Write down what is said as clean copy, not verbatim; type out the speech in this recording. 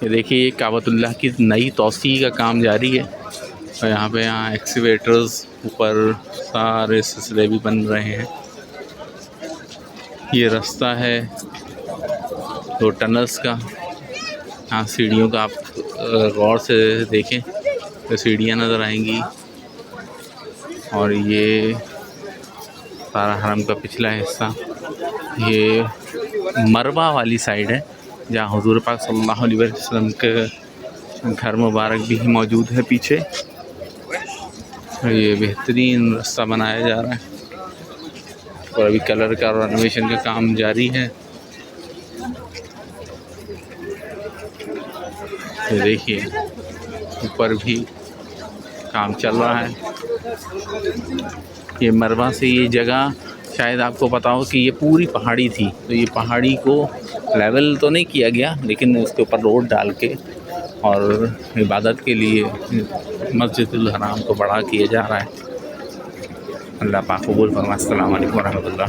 ये देखिए काबतुल्लाह की नई तौसी का काम जारी है और यहाँ एक्सीवेटर्स ऊपर सारे सिलसिले भी बन रहे हैं। ये रास्ता है दो टनल्स का। यहाँ सीढ़ियों का आप गौर से देखें तो सीढ़ियाँ नज़र आएंगी और ये सारा हरम का पिछला हिस्सा। ये मरवा वाली साइड है जहाँ हुजूर पाक सल्लल्लाहु अलैहि वसल्लम के घर मुबारक भी मौजूद है पीछे। ये बेहतरीन रास्ता बनाया जा रहा है और अभी कलर का और रेनोवेशन का काम जारी है। ये देखिए ऊपर भी काम चल रहा है। ये मरवा से ये जगह शायद आपको पता हो कि ये पूरी पहाड़ी थी, तो ये पहाड़ी को लेवल तो नहीं किया गया लेकिन उसके ऊपर रोड डाल के और इबादत के लिए मस्जिदुल हराम को बड़ा किया जा रहा है। अल्लाह पाक कबूल फरमाए। अस्सलाम वालेकुम रहमतुल्लाह।